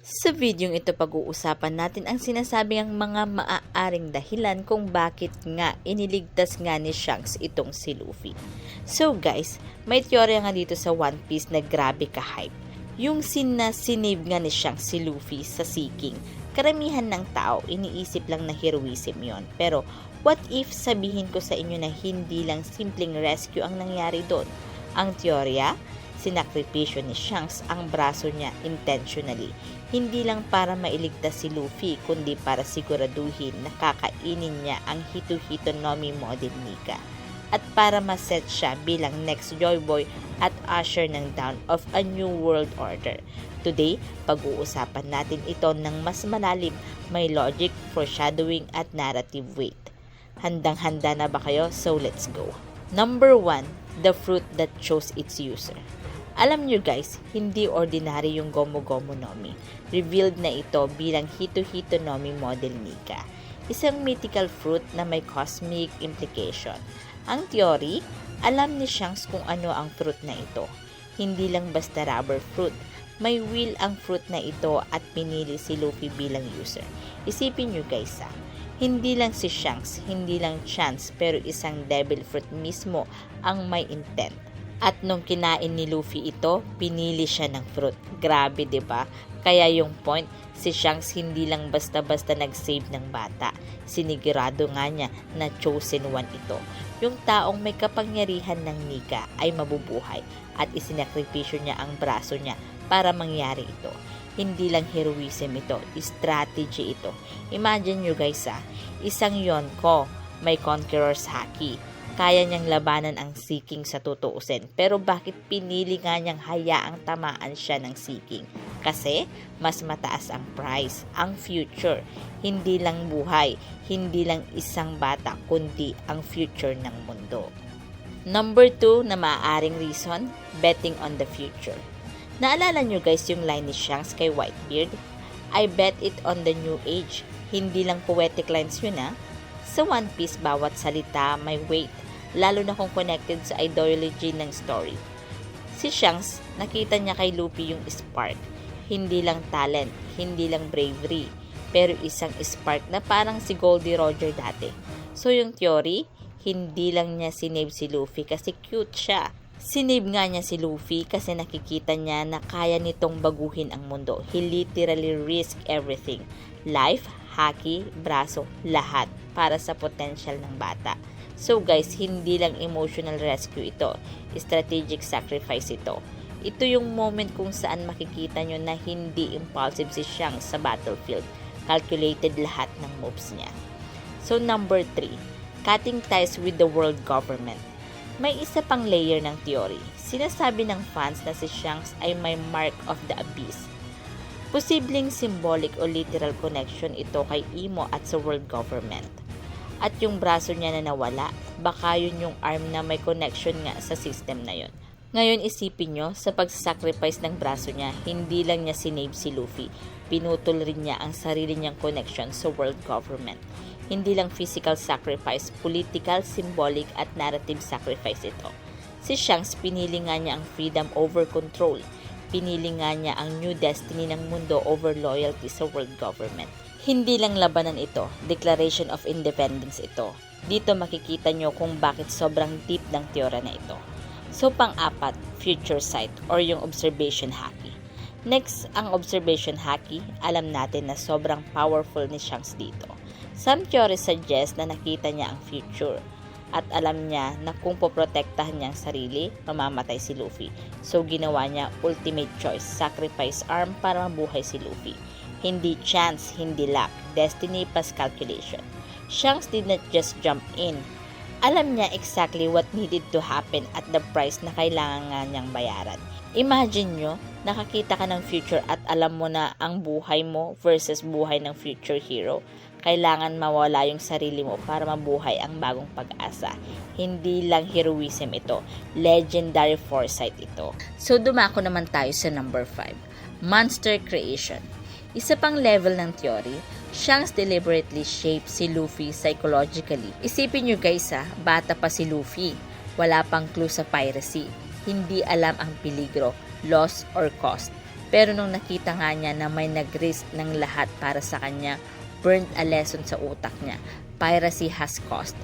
Sa videong ito pag-uusapan natin ang sinasabing mga maaaring dahilan kung bakit nga iniligtas nga ni Shanks itong si Luffy. So guys, may teorya nga dito sa One Piece na grabe ka-hype. Yung sinave nga ni Shanks si Luffy sa Sea King. Karamihan ng tao iniisip lang na heroism yon. Pero what if sabihin ko sa inyo na hindi lang simpleng rescue ang nangyari doon? Ang teorya, sinakripisyo ni Shanks ang braso niya intentionally. Hindi lang para mailigtas si Luffy, kundi para siguraduhin na kakainin niya ang Hito-Hito Nomi model Nika. At para maset siya bilang next Joy Boy at usher ng dawn of a new world order. Today, pag-uusapan natin ito ng mas malalim, may logic, foreshadowing at narrative weight. Handang-handa na ba kayo? So let's go. Number 1, the fruit that chose its user. Alam nyo guys, hindi ordinary yung Gomu Gomu Nomi. Revealed na ito bilang Hito-Hito Nomi model Nika. Isang mythical fruit na may cosmic implication. Ang theory, alam ni Shanks kung ano ang fruit na ito. Hindi lang basta rubber fruit. May will ang fruit na ito at pinili si Luffy bilang user. Isipin nyo guys hindi lang si Shanks, hindi lang chance, pero isang devil fruit mismo ang may intent. At nung kinain ni Luffy ito, pinili siya ng fruit. Grabe, 'di ba? Kaya yung point, si Shanks hindi lang basta-basta nag-save ng bata. Sinigurado nga niya na chosen one ito. Yung taong may kapangyarihan ng Nika ay mabubuhay at isinakripisyo niya ang braso niya para mangyari ito. Hindi lang heroism ito, strategy ito. Imagine nyo guys isang Yonko, may Conqueror's Haki. Kaya niyang labanan ang Sea King sa tutuusin. Pero bakit pinili nga niyang hayaang tamaan siya ng Sea King? Kasi mas mataas ang price, ang future. Hindi lang buhay, hindi lang isang bata, kundi ang future ng mundo. Number 2 na maaaring reason, betting on the future. Naalala nyo guys yung line ni Shanks kay Whitebeard? I bet it on the new age. Hindi lang poetic lines yun Sa One Piece, bawat salita may weight, lalo na kung connected sa ideology ng story. Si Shanks, nakita niya kay Luffy yung spark. Hindi lang talent, hindi lang bravery, pero isang spark na parang si Goldie Roger dati. So yung theory, hindi lang niya sinave si Luffy kasi cute siya. Sinave nga niya si Luffy kasi nakikita niya na kaya nitong baguhin ang mundo. He literally risked everything. Life, haki, braso, lahat para sa potential ng bata. So guys, hindi lang emotional rescue ito. Strategic sacrifice ito. Ito yung moment kung saan makikita nyo na hindi impulsive si Shanks sa battlefield. Calculated lahat ng moves niya. So number 3, cutting ties with the world government. May isa pang layer ng theory. Sinasabi ng fans na si Shanks ay may mark of the abyss. Posibleng symbolic o literal connection ito kay Imo at sa world government. At yung braso niya na nawala, baka yun yung arm na may connection nga sa system na yun. Ngayon isipin nyo, sa pagsasacrifice ng braso niya, hindi lang niya sinave si Luffy, pinutol rin niya ang sarili niyang connection sa world government. Hindi lang physical sacrifice, political, symbolic at narrative sacrifice ito. Si Shanks, pinili nga niya ang freedom over control. Pinili nga niya ang new destiny ng mundo over loyalty sa world government. Hindi lang labanan ito, declaration of independence ito. Dito makikita nyo kung bakit sobrang deep ng teorya na ito. So pang-apat, future sight or yung observation haki. Next, ang observation haki, alam natin na sobrang powerful ni Shanks dito. Some theories suggest na nakita niya ang future at alam niya na kung poprotektahan niya ang sarili, mamamatay si Luffy. So ginawa niya ultimate choice, sacrifice arm para mabuhay si Luffy. Hindi chance, hindi luck, destiny plus calculation. Shanks did not just jump in. Alam niya exactly what needed to happen at the price na kailangan nga niyang bayaran. Imagine nyo, nakakita ka ng future at alam mo na ang buhay mo versus buhay ng future hero. Kailangan mawala yung sarili mo para mabuhay ang bagong pag-asa. Hindi lang heroism ito, legendary foresight ito. So dumako naman tayo sa number 5, monster creation. Isa pang level ng theory, Shanks deliberately shaped si Luffy psychologically. Isipin nyo guys bata pa si Luffy. Wala pang clue sa piracy. Hindi alam ang peligro, loss or cost. Pero nung nakita nga niya na may nag-risk ng lahat para sa kanya, burned a lesson sa utak niya. Piracy has cost.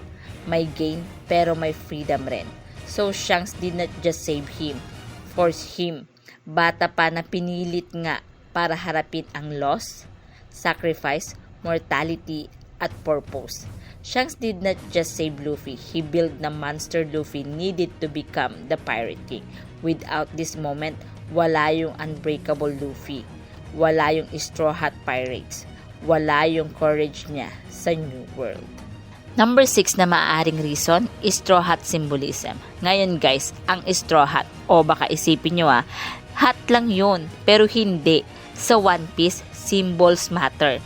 May gain, pero may freedom rin. So Shanks did not just save him, force him. Bata pa na pinilit nga para harapin ang loss, sacrifice, mortality, at purpose. Shanks did not just save Luffy, he built the monster Luffy needed to become the Pirate King. Without this moment, wala yung unbreakable Luffy, wala yung Straw Hat Pirates, wala yung courage niya sa New World. Number 6 na maaaring reason, Straw Hat symbolism. Ngayon guys, ang Straw Hat, o baka isipin nyo hat lang yun, pero hindi. Sa One Piece, symbols matter,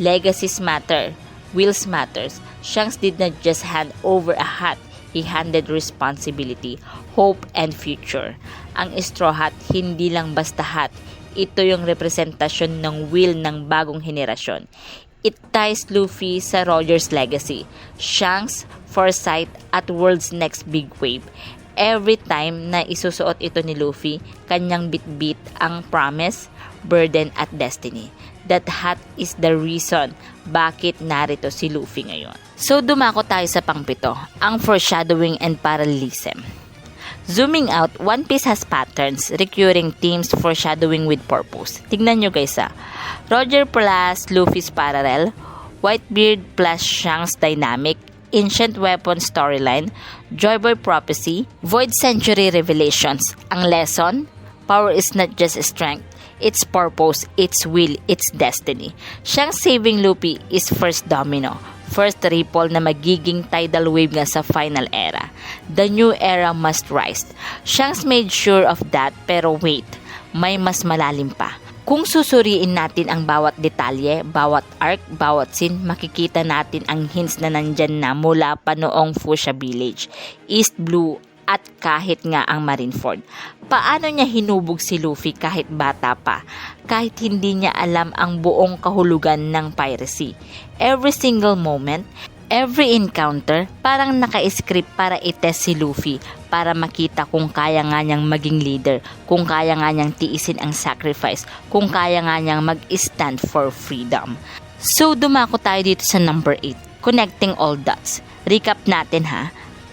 legacies matter, wills matters. Shanks did not just hand over a hat, he handed responsibility, hope, and future. Ang Straw Hat, hindi lang basta hat. Ito yung representasyon ng will ng bagong henerasyon. It ties Luffy sa Roger's legacy, Shanks, foresight, at world's next big wave. Every time na isusuot ito ni Luffy, kanyang bitbit ang promise, burden, at destiny. That hat is the reason bakit narito si Luffy ngayon. So dumako tayo sa pang-7, ang foreshadowing and parallelism. Zooming out, One Piece has patterns, recurring themes, foreshadowing with purpose. Tignan nyo guys Roger plus Luffy's parallel, Whitebeard plus Shanks dynamic, Ancient Weapon storyline, Joyboy prophecy, Void Century revelations. Ang lesson, power is not just strength, its purpose, its will, its destiny. Shanks saving Luffy is first domino, first ripple na magiging tidal wave nga sa final era. The new era must rise. Shanks made sure of that, pero wait, may mas malalim pa. Kung susuriin natin ang bawat detalye, bawat arc, bawat scene, makikita natin ang hints na nandyan na mula pa noong Fuchsia Village, East Blue, at kahit nga ang Marineford. Paano niya hinubog si Luffy kahit bata pa, kahit hindi niya alam ang buong kahulugan ng piracy? Every single moment, every encounter, parang naka-script para itest si Luffy, para makita kung kaya nga niyang maging leader, kung kaya nga niyang tiisin ang sacrifice, kung kaya nga niyang mag-stand for freedom. So dumako tayo dito sa number 8, connecting all dots. Recap natin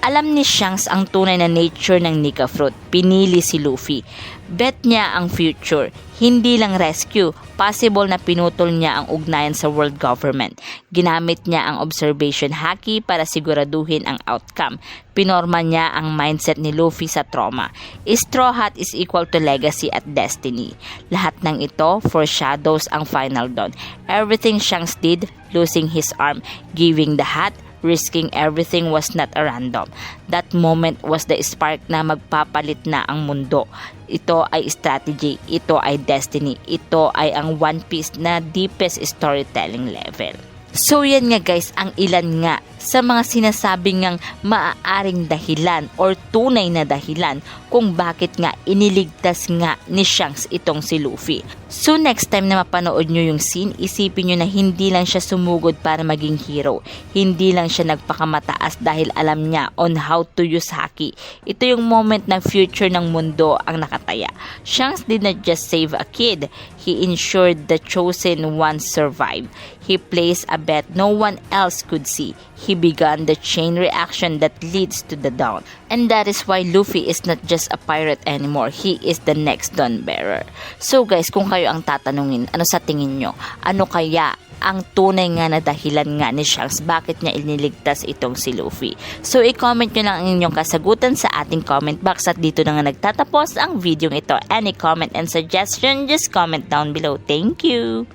Alam ni Shanks ang tunay na nature ng Nika Fruit. Pinili si Luffy. Bet niya ang future. Hindi lang rescue. Possible na pinutol niya ang ugnayan sa world government. Ginamit niya ang observation haki para siguraduhin ang outcome. Pinorma niya ang mindset ni Luffy sa trauma. Straw Hat is equal to legacy at destiny. Lahat ng ito foreshadows ang final dawn. Everything Shanks did, losing his arm, giving the hat, risking everything was not a random. That moment was the spark na magpapalit na ang mundo. Ito ay strategy, ito ay destiny, ito ay ang One Piece na deepest storytelling level. So yan nga guys, ang ilan nga sa mga sinasabing ngang maaaring dahilan or tunay na dahilan kung bakit nga iniligtas nga ni Shanks itong si Luffy. So next time na mapanood nyo yung scene, isipin nyo na hindi lang siya sumugod para maging hero. Hindi lang siya nagpakamataas dahil alam niya on how to use haki. Ito yung moment ng future ng mundo ang nakataya. Shanks did not just save a kid, he ensured the chosen ones survive. He placed a bet no one else could see. He began the chain reaction that leads to the dawn. And that is why Luffy is not just a pirate anymore. He is the next dawn bearer. So guys, kung kayo ang tatanungin, ano sa tingin nyo? Ano kaya ang tunay nga na dahilan nga ni Shanks bakit niya iniligtas itong si Luffy? So i-comment nyo lang ang inyong kasagutan sa ating comment box at dito na nga nagtatapos ang video ito. Any comment and suggestion, just comment down below. Thank you!